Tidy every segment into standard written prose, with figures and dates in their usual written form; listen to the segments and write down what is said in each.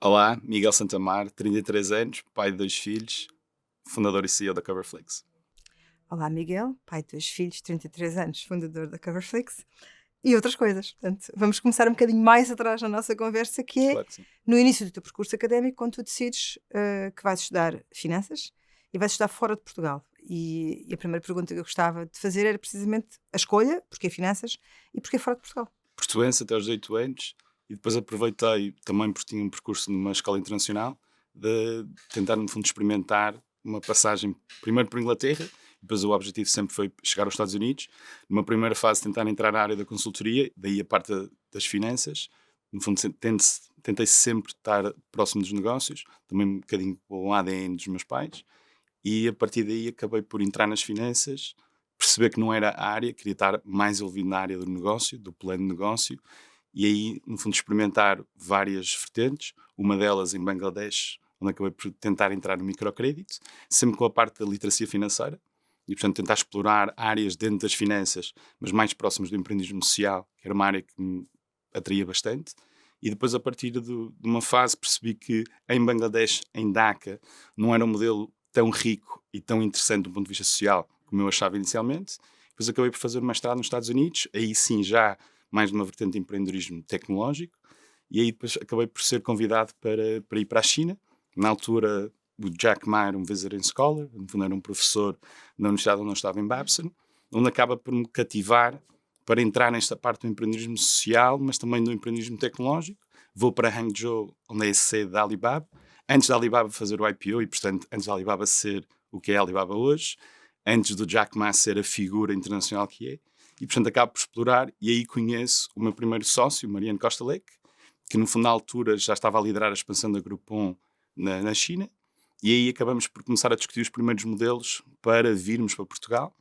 Olá, Miguel Santamar, 33 anos, pai de 2 filhos, fundador e CEO da Coverflix. Olá, Miguel, pai de 2 filhos, 33 anos, fundador da Coverflix e outras coisas. Portanto, vamos começar um bocadinho mais atrás na nossa conversa, que é Claro que sim. no início do teu percurso académico, quando tu decides que vais estudar finanças e vais estudar fora de Portugal. E a primeira pergunta que eu gostava de fazer era precisamente a escolha, porque finanças e porque fora de Portugal. Portuense até aos 18 anos e depois aproveitei também porque tinha um percurso numa escola internacional de tentar, no fundo, experimentar uma passagem primeiro por Inglaterra, depois o objetivo sempre foi chegar aos Estados Unidos. Numa primeira fase, tentar entrar na área da consultoria, daí a parte das finanças. No fundo, tentei sempre estar próximo dos negócios, também um bocadinho com o ADN dos meus pais. E a partir daí acabei por entrar nas finanças, perceber que não era a área, queria estar mais envolvido na área do negócio, do plano de negócio, e aí, no fundo, experimentar várias vertentes, uma delas em Bangladesh, onde acabei por tentar entrar no microcrédito, sempre com a parte da literacia financeira, e portanto tentar explorar áreas dentro das finanças, mas mais próximas do empreendedorismo social, que era uma área que me atraía bastante. E depois, a partir de uma fase, percebi que em Bangladesh, em Dhaka, não era um modelo tão rico e tão interessante do ponto de vista social como eu achava inicialmente. Depois acabei por fazer um mestrado nos Estados Unidos, aí sim já mais numa vertente de empreendedorismo tecnológico, e aí depois acabei por ser convidado para ir para a China. Na altura, o Jack Ma era um visiting scholar, no fundo era um professor na universidade onde eu estava em Babson, onde acaba por me cativar para entrar nesta parte do empreendedorismo social, mas também do empreendedorismo tecnológico. Vou para Hangzhou, onde é a sede da Alibaba, antes da Alibaba fazer o IPO e, portanto, antes da Alibaba ser o que é a Alibaba hoje, antes do Jack Ma ser a figura internacional que é, e, portanto, acabo por explorar e aí conheço o meu primeiro sócio, Mariano Costa Leque, que no fundo, na altura, já estava a liderar a expansão da Groupon na China, e aí acabamos por começar a discutir os primeiros modelos para virmos para Portugal.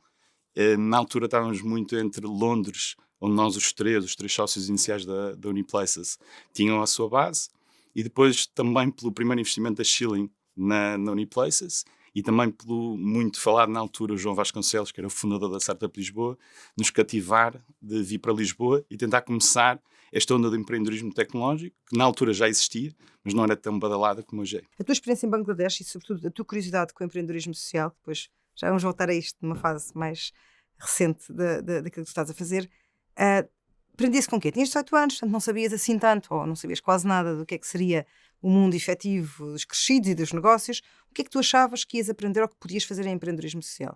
Na altura estávamos muito entre Londres, onde nós os três sócios iniciais da Uniplaces, tinham a sua base, e depois também pelo primeiro investimento da Shilling na Uniplaces, e também pelo muito falado na altura o João Vasconcelos, que era o fundador da Startup Lisboa, nos cativar de vir para Lisboa e tentar começar esta onda de empreendedorismo tecnológico, que na altura já existia, mas não era tão badalada como hoje é. A tua experiência em Bangladesh e, sobretudo, a tua curiosidade com o empreendedorismo social, depois já vamos voltar a isto numa fase mais recente daquilo que tu estás a fazer. ah, Aprendia-se com o quê? Tinhas 18 anos, portanto não sabias assim tanto, ou não sabias quase nada do que é que seria o mundo efetivo dos crescidos e dos negócios. O que é que tu achavas que ias aprender ou que podias fazer em empreendedorismo social?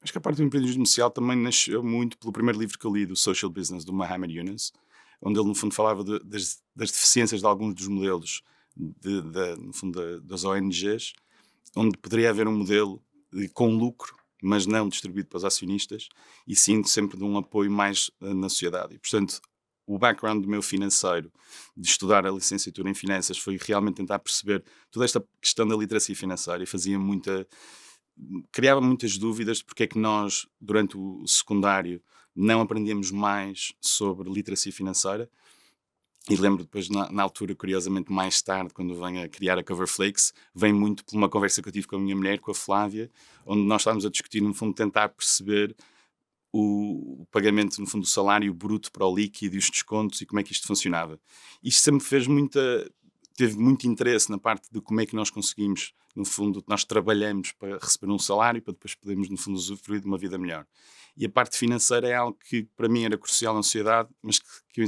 Acho que a parte do empreendedorismo social também nasceu muito pelo primeiro livro que eu li, do Social Business, do Muhammad Yunus, onde ele, no fundo, falava das deficiências de alguns dos modelos no fundo, das ONGs, onde poderia haver um modelo com lucro, mas não distribuído para os acionistas, e sim sempre de um apoio mais na sociedade. E, portanto, o background do meu financeiro, de estudar a licenciatura em finanças, foi realmente tentar perceber toda esta questão da literacia financeira, e criava muitas dúvidas de porque é que nós, durante o secundário, não aprendíamos mais sobre literacia financeira. E lembro depois, na altura, curiosamente, mais tarde, quando venho a criar a Coverflakes, vem muito por uma conversa que eu tive com a minha mulher, com a Flávia, onde nós estávamos a discutir, no fundo, tentar perceber o pagamento, no fundo, do salário bruto para o líquido e os descontos e como é que isto funcionava. Isto sempre teve muito interesse na parte de como é que nós conseguimos, no fundo, nós trabalhamos para receber um salário para depois podermos, no fundo, usufruir de uma vida melhor. E a parte financeira é algo que para mim era crucial na sociedade, mas que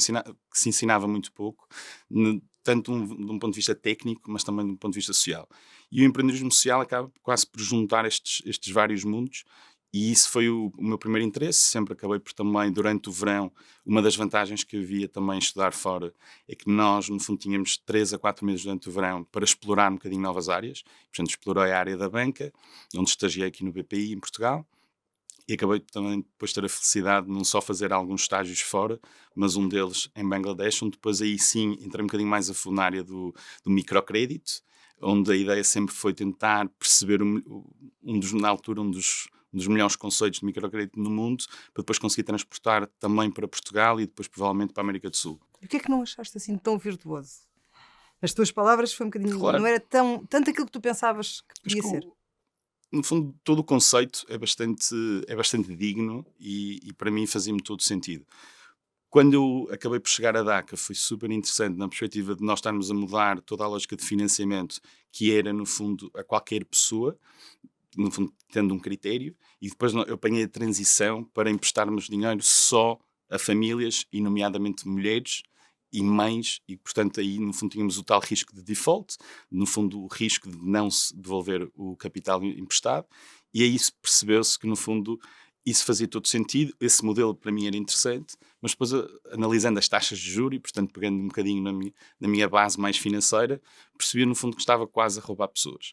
se ensinava muito pouco, tanto de um ponto de vista técnico, mas também de um ponto de vista social. E o empreendedorismo social acaba quase por juntar estes vários mundos, e isso foi o meu primeiro interesse. Sempre acabei por também, durante o verão, uma das vantagens que havia também em estudar fora é que nós, no fundo, tínhamos 3 a 4 meses durante o verão para explorar um bocadinho novas áreas. Portanto, explorei a área da banca, onde estagiei aqui no BPI, em Portugal, e acabei também depois de ter a felicidade de não só fazer alguns estágios fora, mas um deles em Bangladesh, onde depois aí sim entrei um bocadinho mais a fundo na área do microcrédito, onde a ideia sempre foi tentar perceber na altura, um dos melhores conceitos de microcrédito no mundo, para depois conseguir transportar também para Portugal e depois provavelmente para a América do Sul. E o que é que não achaste assim tão virtuoso? As tuas palavras foi um bocadinho, não Claro, era tanto aquilo que tu pensavas que acho podia que ser. no fundo todo o conceito é bastante digno e para mim fazia-me todo sentido. Quando eu acabei por chegar a DACA, foi super interessante na perspectiva de nós estarmos a mudar toda a lógica de financiamento, que era, no fundo, a qualquer pessoa, no fundo, tendo um critério, e depois eu apanhei a transição para emprestarmos dinheiro só a famílias, e nomeadamente mulheres e mães, e portanto aí no fundo tínhamos o tal risco de default, no fundo o risco de não se devolver o capital emprestado, e aí se percebeu-se que no fundo isso fazia todo sentido, esse modelo para mim era interessante, mas depois analisando as taxas de juros, e portanto pegando um bocadinho na minha base mais financeira, percebi no fundo que estava quase a roubar pessoas.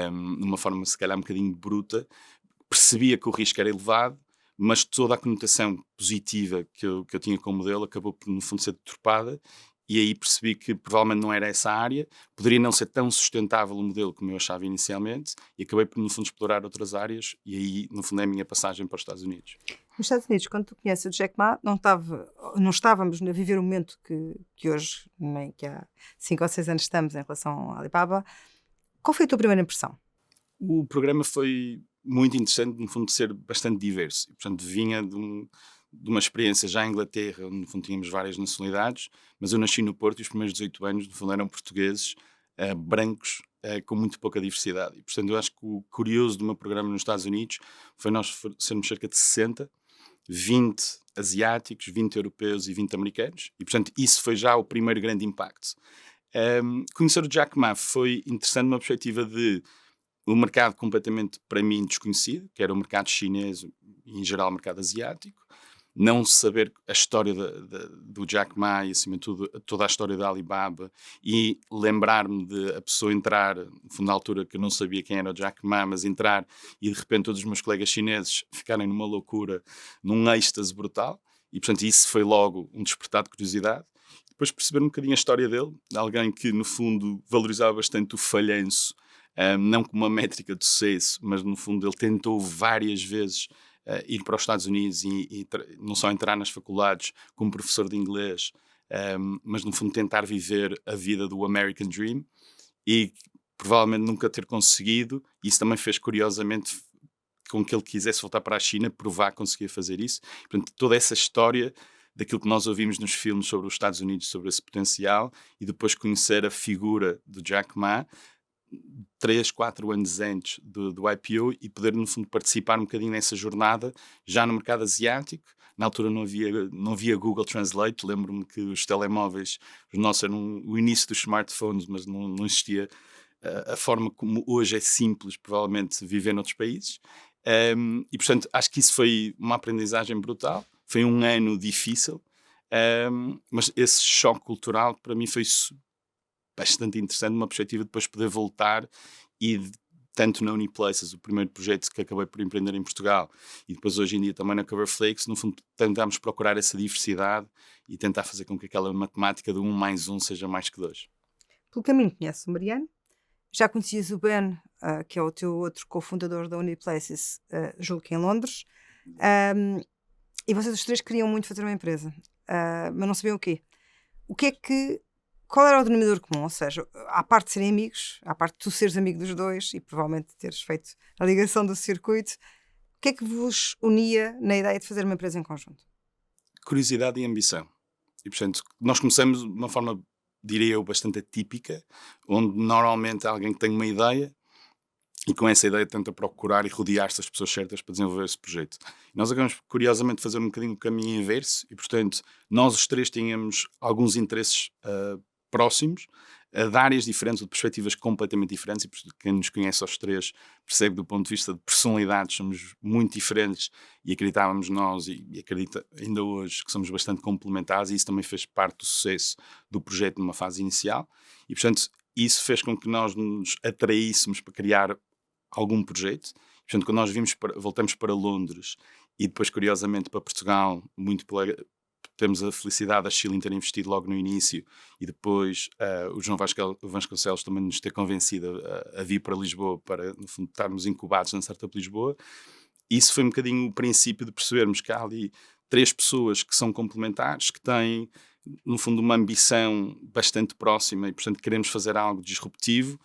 Numa forma se calhar um bocadinho bruta, percebia que o risco era elevado, mas toda a conotação positiva que eu tinha com o modelo acabou por no fundo ser deturpada, e aí percebi que provavelmente não era essa a área, poderia não ser tão sustentável o modelo como eu achava inicialmente, e acabei por no fundo explorar outras áreas, e aí no fundo é a minha passagem para os Estados Unidos. Nos Estados Unidos, quando tu conheces o Jack Ma, não estávamos a viver o momento que hoje, nem que há 5 ou 6 anos estamos em relação à Alibaba. Qual foi a tua primeira impressão? O programa foi muito interessante, no fundo, de ser bastante diverso. E, portanto, vinha de uma experiência já em Inglaterra, onde, no fundo, tínhamos várias nacionalidades, mas eu nasci no Porto e os primeiros 18 anos, no fundo, eram portugueses, brancos, com muito pouca diversidade. E, portanto, eu acho que o curioso do meu programa nos Estados Unidos foi nós sermos cerca de 60, 20 asiáticos, 20 europeus e 20 americanos. E, portanto, isso foi já o primeiro grande impacto. Conhecer o Jack Ma foi interessante numa perspectiva de um mercado completamente, para mim, desconhecido, que era o mercado chinês e, em geral, o mercado asiático. Não saber a história do Jack Ma e, acima de tudo, toda a história da Alibaba, e lembrar-me de a pessoa entrar, na altura que eu não sabia quem era o Jack Ma, mas entrar e, de repente, todos os meus colegas chineses ficarem numa loucura, num êxtase brutal. E, portanto, isso foi logo um despertar de curiosidade. Depois perceber um bocadinho a história dele, de alguém que, no fundo, valorizava bastante o falhanço, não como uma métrica de sucesso, mas no fundo ele tentou várias vezes ir para os Estados Unidos e não só entrar nas faculdades como professor de inglês, mas no fundo tentar viver a vida do American Dream, e provavelmente nunca ter conseguido. Isso também fez, curiosamente, com que ele quisesse voltar para a China, provar que conseguia fazer isso. Portanto, toda essa história daquilo que nós ouvimos nos filmes sobre os Estados Unidos, sobre esse potencial, e depois conhecer a figura do Jack Ma 3, 4 anos antes do IPO, e poder no fundo participar um bocadinho nessa jornada já no mercado asiático. Na altura não havia Google Translate, lembro-me que os telemóveis, os nossos eram o início dos smartphones, mas não existia a forma como hoje é simples, provavelmente, viver noutros países. E portanto acho que isso foi uma aprendizagem brutal, foi um ano difícil, mas esse choque cultural para mim foi bastante interessante, uma perspectiva de depois poder voltar e tanto na Uniplaces, o primeiro projeto que acabei por empreender em Portugal, e depois hoje em dia também na Coverflakes, no fundo tentámos procurar essa diversidade e tentar fazer com que aquela matemática de 1 mais 1 seja mais que 2. Pelo caminho conheces o Mariano, já conhecias o Ben, que é o teu outro cofundador da Uniplaces, julgo que em Londres, e vocês os três queriam muito fazer uma empresa, mas não sabiam o quê. Qual era o denominador comum? Ou seja, à parte de serem amigos, à parte de tu seres amigo dos dois e provavelmente teres feito a ligação do circuito, o que é que vos unia na ideia de fazer uma empresa em conjunto? Curiosidade e ambição. E, portanto, nós começamos de uma forma, diria eu, bastante atípica, onde normalmente há alguém que tem uma ideia e com essa ideia tenta procurar e rodear-se das pessoas certas para desenvolver esse projeto. E nós acabamos, curiosamente, fazer um bocadinho o caminho inverso, e, portanto, nós os três tínhamos alguns interesses próximos, de áreas diferentes, ou de perspectivas completamente diferentes, e quem nos conhece aos três percebe, do ponto de vista de personalidades, somos muito diferentes, e acreditávamos nós, e acredito ainda hoje, que somos bastante complementares, e isso também fez parte do sucesso do projeto numa fase inicial, e portanto isso fez com que nós nos atraíssemos para criar algum projeto. Portanto, quando nós voltamos para Londres e depois, curiosamente, para Portugal, temos a felicidade da Chile ter investido logo no início, e depois o João Vasconcelos também nos ter convencido a vir para Lisboa para, no fundo, estarmos incubados na Startup Lisboa. Isso foi um bocadinho o princípio de percebermos que há ali 3 pessoas que são complementares, que têm, no fundo, uma ambição bastante próxima, e, portanto, queremos fazer algo disruptivo,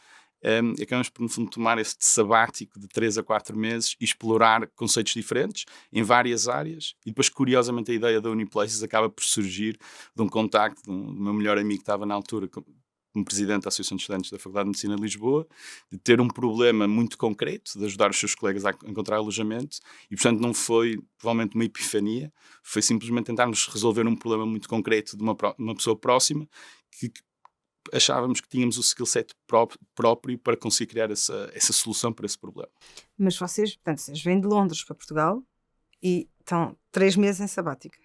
acabamos por, no fundo, tomar este sabático de 3 a 4 meses e explorar conceitos diferentes em várias áreas. E depois, curiosamente, a ideia da Uniplaces acaba por surgir de um contacto do meu melhor amigo que estava na altura como presidente da Associação de Estudantes da Faculdade de Medicina de Lisboa, de ter um problema muito concreto, de ajudar os seus colegas a encontrar alojamento, e portanto não foi provavelmente uma epifania, foi simplesmente tentarmos resolver um problema muito concreto de uma pessoa próxima que achávamos que tínhamos o skill set próprio para conseguir criar essa solução para esse problema. Mas vocês, portanto, vocês vêm de Londres para Portugal e estão 3 meses em sabática.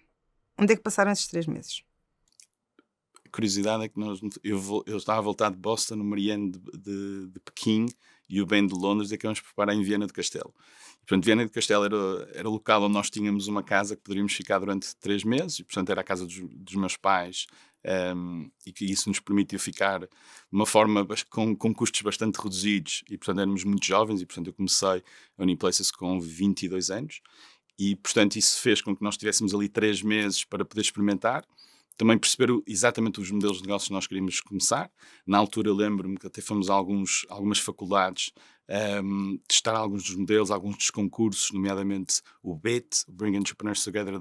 Onde é que passaram esses 3 meses? A curiosidade é que eu estava a voltar de Boston, o Mariano de Pequim e o Ben de Londres, e acabamos por parar em Viena do Castelo. E, portanto, Viena do Castelo era o local onde nós tínhamos uma casa que poderíamos ficar durante 3 meses, e portanto era a casa dos meus pais, e que isso nos permitia ficar de uma forma com custos bastante reduzidos, e portanto éramos muito jovens, e portanto eu comecei a Uniplaces com 22 anos, e portanto isso fez com que nós tivéssemos ali 3 meses para poder experimentar, também perceber exatamente os modelos de negócios que nós queríamos começar. Na altura eu lembro-me que até fomos a algumas faculdades testar alguns dos modelos, alguns dos concursos, nomeadamente o BIT, o Bring Entrepreneurs Together,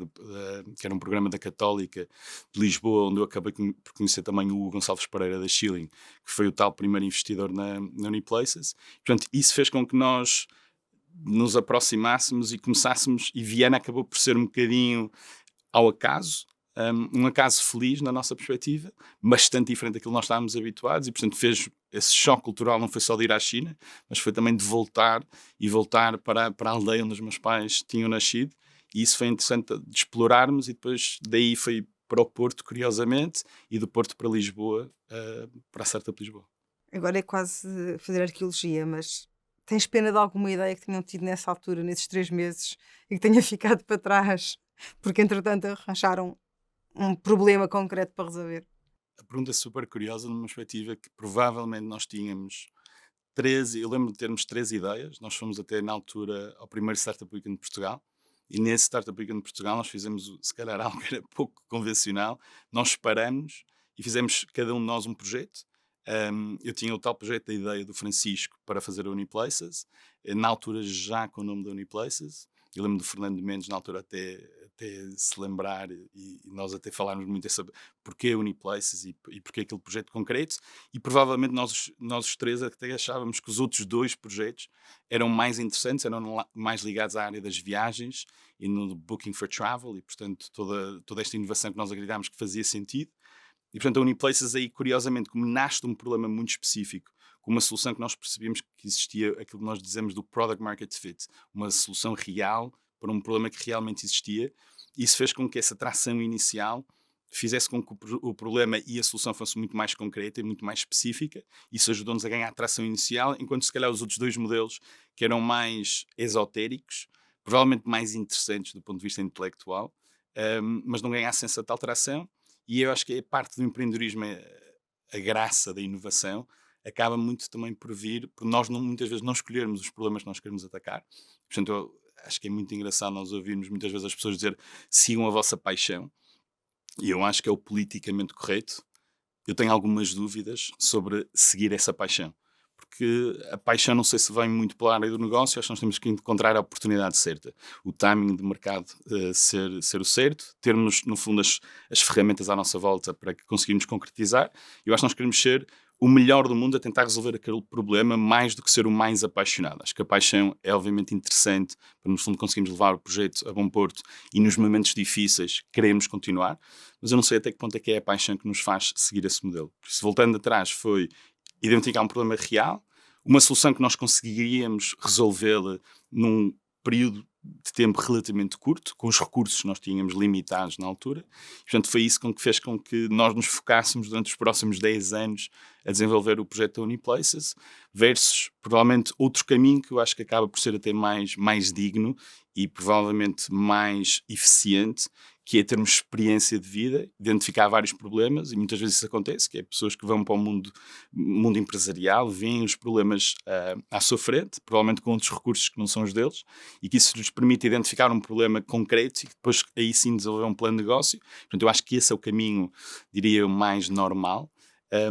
que era um programa da Católica de Lisboa, onde eu acabei por conhecer também o Hugo Gonçalves Pereira da Schilling, que foi o tal primeiro investidor na Uniplaces. Portanto, isso fez com que nós nos aproximássemos e começássemos, e Viena acabou por ser um bocadinho ao acaso, um acaso feliz na nossa perspectiva, bastante diferente daquilo que nós estávamos habituados, e portanto fez esse choque cultural, não foi só de ir à China, mas foi também de voltar para a aldeia onde os meus pais tinham nascido, e isso foi interessante de explorarmos, e depois daí foi para o Porto, curiosamente, e do Porto para Lisboa, para a Startup Lisboa. Agora é quase fazer arqueologia, mas tens pena de alguma ideia que tenham tido nessa altura, nesses 3 meses, e que tenha ficado para trás, porque entretanto arranjaram um problema concreto para resolver? A pergunta é super curiosa, numa perspectiva que provavelmente nós tínhamos 13, eu lembro de termos 13 ideias, nós fomos até na altura ao primeiro Startup Weekend de Portugal, e nesse Startup Weekend de Portugal nós fizemos, se calhar, algo que era pouco convencional, nós paramos e fizemos cada um de nós um projeto. Eu tinha o tal projeto da ideia do Francisco para fazer a Uniplaces, na altura já com o nome da Uniplaces. Eu lembro do Fernando Mendes na altura até se lembrar, e nós até falarmos muito sobre porquê a Uniplaces e porquê aquele projeto concreto, e provavelmente nós os três até achávamos que os outros 2 projetos eram mais interessantes, eram mais ligados à área das viagens e no Booking for Travel, e portanto toda esta inovação que nós acreditámos que fazia sentido. E portanto a Uniplaces aí, curiosamente, como nasce de um problema muito específico, com uma solução que nós percebíamos que existia, aquilo que nós dizemos do Product Market Fit, uma solução real para um problema que realmente existia. Isso fez com que essa tração inicial fizesse com que o problema e a solução fosse muito mais concreta e muito mais específica. Isso ajudou-nos a ganhar a tração inicial, enquanto se calhar os outros 2 modelos, que eram mais esotéricos, provavelmente mais interessantes do ponto de vista intelectual, mas não ganhassem essa tal tração. E eu acho que a parte do empreendedorismo, a graça da inovação, acaba muito também por vir, por nós muitas vezes não escolhermos os problemas que nós queremos atacar. Portanto, eu acho que é muito engraçado nós ouvirmos muitas vezes as pessoas dizer sigam a vossa paixão, e eu acho que é o politicamente correto. Eu tenho algumas dúvidas sobre seguir essa paixão, porque a paixão não sei se vem muito pela área do negócio, acho que nós temos que encontrar a oportunidade certa, o timing de mercado ser o certo, termos no fundo as ferramentas à nossa volta para que conseguirmos concretizar. Eu acho que nós queremos ser o melhor do mundo a tentar resolver aquele problema, mais do que ser o mais apaixonado. Acho que a paixão é obviamente interessante para no fundo conseguirmos levar o projeto a bom porto e nos momentos difíceis queremos continuar, mas eu não sei até que ponto é que é a paixão que nos faz seguir esse modelo. Por isso, voltando atrás, foi identificar um problema real, uma solução que nós conseguiríamos resolvê-la num período de tempo relativamente curto, com os recursos que nós tínhamos limitados na altura. Portanto, foi isso que fez com que nós nos focássemos durante os próximos 10 anos a desenvolver o projeto da Uniplaces, versus provavelmente outro caminho que eu acho que acaba por ser até mais digno e provavelmente mais eficiente, que é termos experiência de vida, identificar vários problemas, e muitas vezes isso acontece, que é pessoas que vão para o mundo empresarial, veem os problemas à sua frente, provavelmente com outros recursos que não são os deles, e que isso lhes permite identificar um problema concreto e depois aí sim desenvolver um plano de negócio. Portanto, eu acho que esse é o caminho, diria eu, mais normal.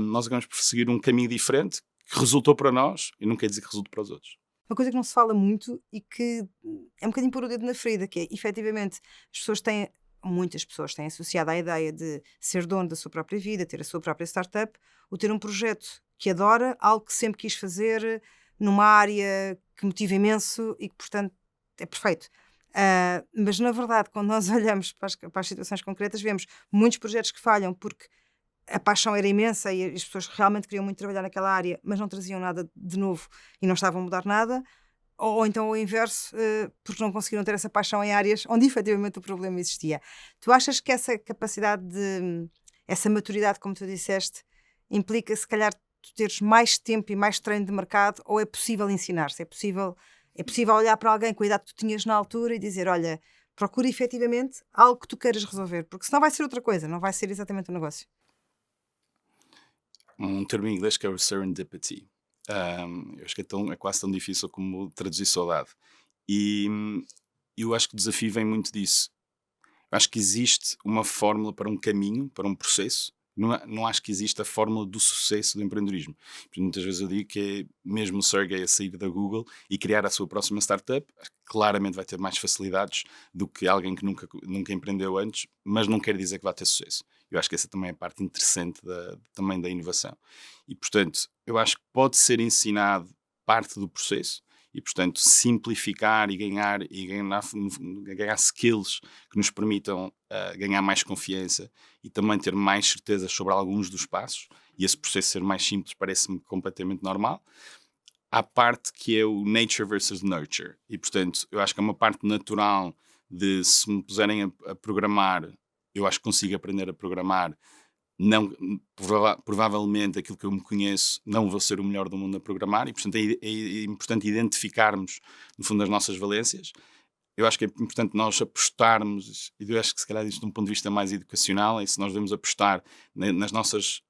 Nós acabamos por seguir um caminho diferente, que resultou para nós e não quer dizer que resulte para os outros. Uma coisa que não se fala muito e que é um bocadinho pôr o dedo na ferida, que é, efetivamente, muitas pessoas têm associado à ideia de ser dono da sua própria vida, ter a sua própria startup, ou ter um projeto que adora, algo que sempre quis fazer, numa área que motiva imenso e que, portanto, é perfeito. Mas, na verdade, quando nós olhamos para as situações concretas, vemos muitos projetos que falham porque a paixão era imensa e as pessoas realmente queriam muito trabalhar naquela área, mas não traziam nada de novo e não estavam a mudar nada. Ou então o inverso, porque não conseguiram ter essa paixão em áreas onde efetivamente o problema existia. Tu achas que essa capacidade essa maturidade, como tu disseste, implica se calhar tu teres mais tempo e mais treino de mercado, ou é possível ensinar-se? É possível olhar para alguém com a idade que tu tinhas na altura e dizer, olha, procura efetivamente algo que tu queiras resolver, porque senão vai ser outra coisa, não vai ser exatamente o negócio. Um termo em inglês que é o serendipity. Eu acho que é quase tão difícil como traduzir saudade. E eu acho que o desafio vem muito disso. Eu acho que existe uma fórmula para um caminho, para um processo. Não acho que existe a fórmula do sucesso do empreendedorismo. Porque muitas vezes eu digo que é mesmo o Sergey a sair da Google e criar a sua próxima startup, claramente vai ter mais facilidades do que alguém que nunca empreendeu antes, mas não quer dizer que vai ter sucesso. Eu acho que essa também é a parte interessante também da inovação. E, portanto, eu acho que pode ser ensinado parte do processo e, portanto, simplificar e ganhar skills que nos permitam ganhar mais confiança e também ter mais certezas sobre alguns dos passos, e esse processo ser mais simples parece-me completamente normal. Há parte que é o nature versus nurture, e portanto eu acho que é uma parte natural de, se me puserem a programar, eu acho que consigo aprender a programar. Não, provavelmente aquilo que eu me conheço não vou ser o melhor do mundo a programar, e portanto é importante identificarmos no fundo as nossas valências. Eu acho que é importante nós apostarmos, e eu acho que se calhar isto de um ponto de vista mais educacional, é se nós devemos apostar nas nossas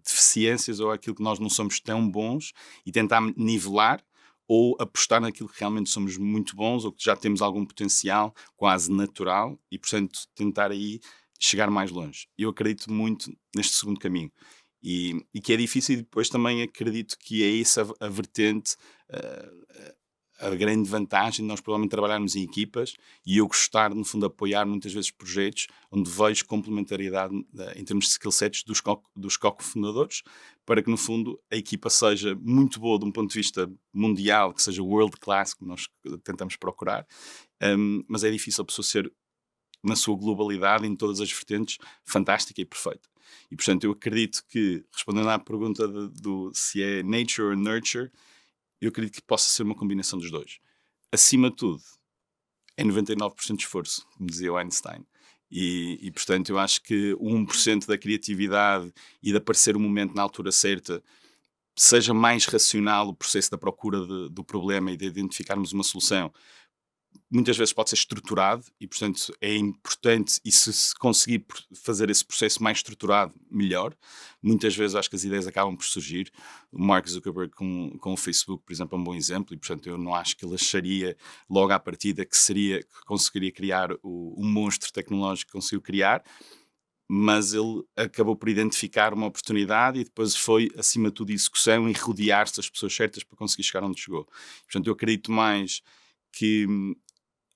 deficiências ou aquilo que nós não somos tão bons e tentar nivelar, ou apostar naquilo que realmente somos muito bons ou que já temos algum potencial quase natural e, portanto, tentar aí chegar mais longe. Eu acredito muito neste segundo caminho. E que é difícil, e depois também acredito que é essa a vertente, a grande vantagem de nós provavelmente trabalharmos em equipas e eu gostar, no fundo, de apoiar muitas vezes projetos onde vejo complementariedade em termos de skill sets dos co-fundadores, para que, no fundo, a equipa seja muito boa de um ponto de vista mundial, que seja world class, que nós tentamos procurar, mas é difícil a pessoa ser, na sua globalidade, em todas as vertentes, fantástica e perfeita. E, portanto, eu acredito que, respondendo à pergunta do se é nature ou nurture, eu acredito que possa ser uma combinação dos dois. Acima de tudo, é 99% de esforço, como dizia o Einstein. E, portanto, eu acho que o 1% da criatividade e de aparecer o momento na altura certa seja mais racional o processo da procura do problema e de identificarmos uma solução. Muitas vezes pode ser estruturado e, portanto, é importante, e se conseguir fazer esse processo mais estruturado, melhor. Muitas vezes acho que as ideias acabam por surgir. O Mark Zuckerberg com o Facebook, por exemplo, é um bom exemplo, e, portanto, eu não acho que ele acharia logo à partida que conseguiria criar o monstro tecnológico que conseguiu criar, mas ele acabou por identificar uma oportunidade e depois foi, acima de tudo, execução e rodear-se das pessoas certas para conseguir chegar onde chegou. Portanto, eu acredito mais que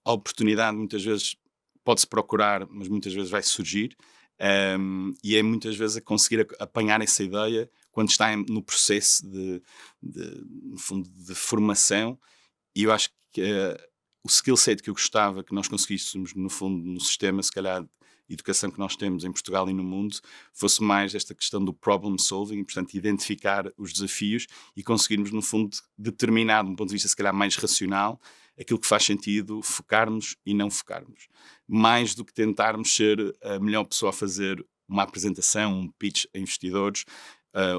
a oportunidade muitas vezes pode-se procurar, mas muitas vezes vai surgir, e é muitas vezes a conseguir apanhar essa ideia quando está no processo no fundo, de formação. E eu acho que o skill set que eu gostava que nós conseguíssemos, no fundo, no sistema, se calhar, de educação que nós temos em Portugal e no mundo, fosse mais esta questão do problem solving, e, portanto, identificar os desafios e conseguirmos, no fundo, determinar, de um ponto de vista, se calhar, mais racional, aquilo que faz sentido focarmos e não focarmos. Mais do que tentarmos ser a melhor pessoa a fazer uma apresentação, um pitch a investidores,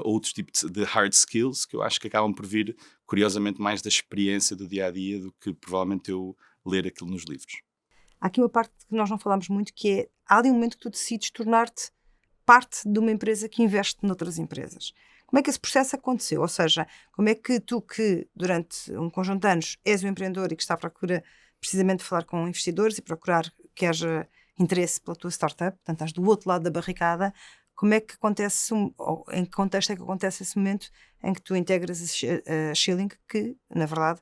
outros tipos de hard skills, que eu acho que acabam por vir, curiosamente, mais da experiência do dia-a-dia do que, provavelmente, eu ler aquilo nos livros. Há aqui uma parte que nós não falamos muito, que é, há ali um momento que tu decides tornar-te parte de uma empresa que investe noutras empresas. Como é que esse processo aconteceu? Ou seja, como é que tu, que durante um conjunto de anos és um empreendedor e que está à procura precisamente de falar com investidores e procurar que haja interesse pela tua startup, portanto estás do outro lado da barricada, como é que acontece, ou em que contexto é que acontece esse momento em que tu integras a Shilling, que, na verdade,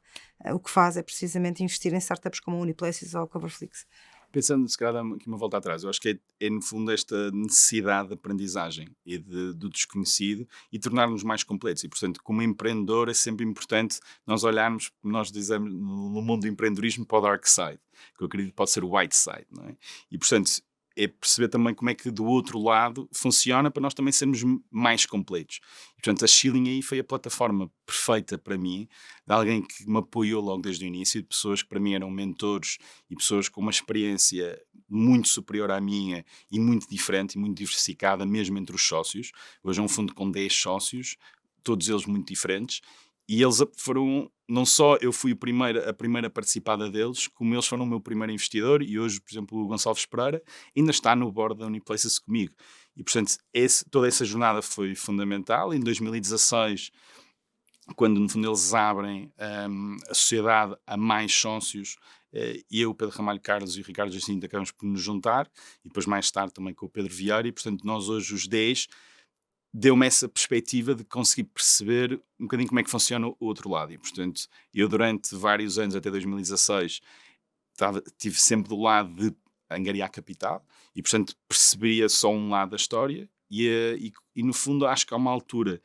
o que faz é precisamente investir em startups como a Uniplaces ou a Coverflix? Pensando, se calhar, aqui uma volta atrás, eu acho que no fundo, esta necessidade de aprendizagem e do desconhecido e tornar-nos mais completos. E, portanto, como empreendedor, é sempre importante nós olharmos, nós dizemos no mundo do empreendedorismo, para o dark side, que eu acredito que pode ser o white side, não é? E, portanto, é perceber também como é que do outro lado funciona para nós também sermos mais completos. E, portanto, a Shilling aí foi a plataforma perfeita para mim, de alguém que me apoiou logo desde o início, de pessoas que para mim eram mentores e pessoas com uma experiência muito superior à minha e muito diferente e muito diversificada, mesmo entre os sócios. Hoje é um fundo com 10 sócios, todos eles muito diferentes, e eles foram, não só eu fui a primeira participada deles, como eles foram o meu primeiro investidor, e hoje, por exemplo, o Gonçalves Pereira ainda está no board da Uniplaces comigo. E, portanto, toda essa jornada foi fundamental. Em 2016, quando no fundo eles abrem a sociedade a mais sócios, eu, Pedro Ramalho Carlos e o Ricardo Jacinto acabamos por nos juntar, e depois mais tarde também com o Pedro Vieira, e portanto nós hoje os 10 deu-me essa perspectiva de conseguir perceber um bocadinho como é que funciona o outro lado. E portanto eu durante vários anos, até 2016, estive sempre do lado de angariar capital, e portanto percebia só um lado da história, e no fundo acho que há uma altura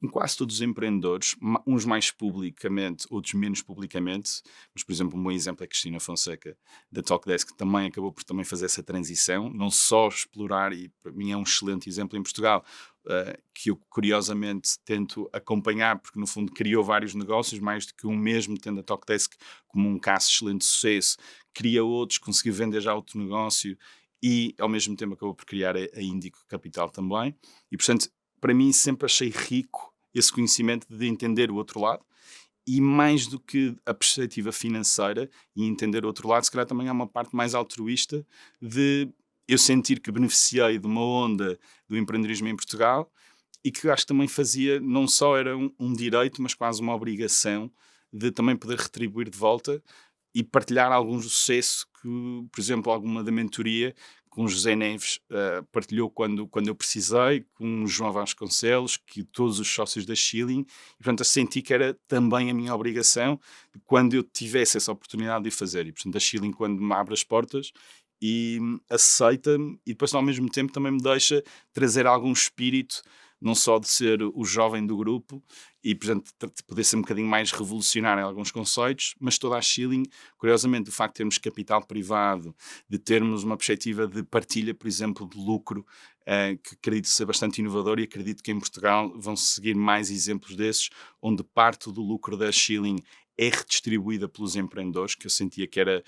em quase todos os empreendedores, uns mais publicamente, outros menos publicamente, mas, por exemplo, um bom exemplo é a Cristina Fonseca, da Talkdesk, que também acabou por também fazer essa transição, não só explorar, e para mim é um excelente exemplo em Portugal, que eu curiosamente tento acompanhar, porque no fundo criou vários negócios, mais do que um mesmo, tendo a Talkdesk como um caso de excelente sucesso, cria outros, conseguiu vender já outro negócio, e ao mesmo tempo acabou por criar a Índico Capital também, e portanto, para mim sempre achei rico esse conhecimento de entender o outro lado, e mais do que a perspectiva financeira e entender o outro lado, se calhar também há uma parte mais altruísta de eu sentir que beneficiei de uma onda do empreendedorismo em Portugal, e que acho que também fazia, não só era um direito, mas quase uma obrigação de também poder retribuir de volta e partilhar algum sucesso que, por exemplo, alguma da mentoria com o José Neves partilhou quando eu precisei, com o João Vasconcelos, que todos os sócios da Shilling, e portanto eu senti que era também a minha obrigação quando eu tivesse essa oportunidade de o fazer. E portanto a Shilling, quando me abre as portas e aceita-me, e depois ao mesmo tempo também me deixa trazer algum espírito, não só de ser o jovem do grupo e, portanto, de poder ser um bocadinho mais revolucionário em alguns conceitos, mas toda a Shilling, curiosamente, o facto de termos capital privado, de termos uma perspectiva de partilha, por exemplo, de lucro, que acredito ser bastante inovador, e acredito que em Portugal vão seguir mais exemplos desses, onde parte do lucro da Shilling é redistribuída pelos empreendedores, que eu sentia que era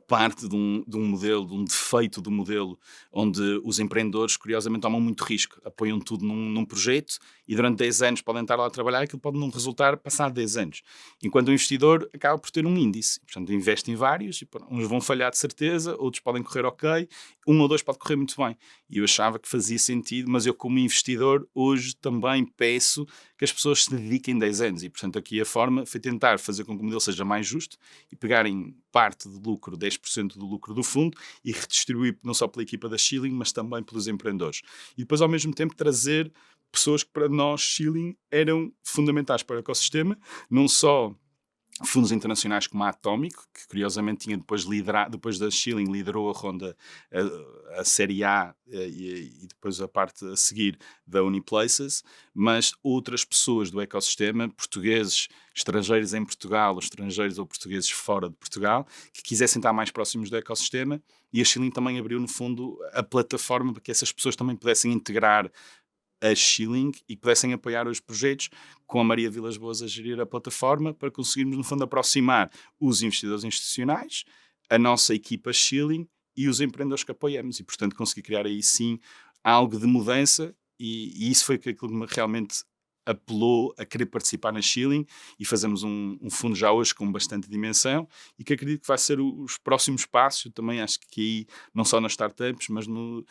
parte de um modelo, de um defeito do modelo, onde os empreendedores, curiosamente, tomam muito risco, apoiam tudo num projeto, e durante 10 anos podem estar lá a trabalhar, aquilo pode não resultar passar 10 anos. Enquanto o investidor acaba por ter um índice, portanto investe em vários, e uns vão falhar de certeza, outros podem correr ok, um ou dois pode correr muito bem. E eu achava que fazia sentido, mas eu como investidor hoje também peço que as pessoas se dediquem 10 anos, e portanto aqui a forma foi tentar fazer com que o modelo seja mais justo e pegarem parte do lucro, 10% do lucro do fundo, e redistribuir não só pela equipa da Shilling, mas também pelos empreendedores. E depois ao mesmo tempo trazer pessoas que para nós Shilling eram fundamentais para o ecossistema, não só fundos internacionais como a Atómico, que curiosamente tinha depois liderado, depois da Shilling liderou a ronda, a Série A, e depois a parte a seguir da Uniplaces, mas outras pessoas do ecossistema, portugueses, estrangeiros em Portugal, ou estrangeiros ou portugueses fora de Portugal, que quisessem estar mais próximos do ecossistema, e a Shilling também abriu no fundo a plataforma para que essas pessoas também pudessem integrar a Shilling e pudessem apoiar os projetos, com a Maria Vilas Boas a gerir a plataforma, para conseguirmos, no fundo, aproximar os investidores institucionais, a nossa equipa Shilling e os empreendedores que apoiamos, e portanto conseguir criar aí sim algo de mudança, e isso foi aquilo que me realmente apelou a querer participar na Shilling, e fazemos um fundo já hoje com bastante dimensão, e que acredito que vai ser os próximos passos. Eu também acho que aí, não só nas startups, mas no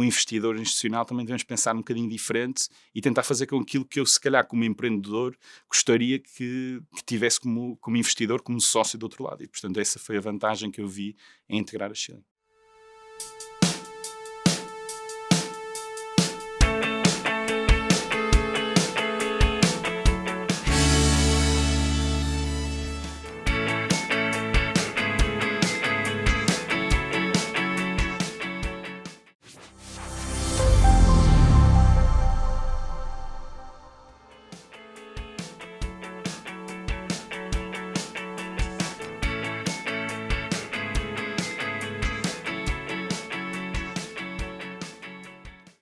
investidor institucional, também devemos pensar um bocadinho diferente e tentar fazer com aquilo que eu, se calhar, como empreendedor, gostaria que tivesse como investidor, como sócio do outro lado. E, portanto, essa foi a vantagem que eu vi em integrar a Shilling.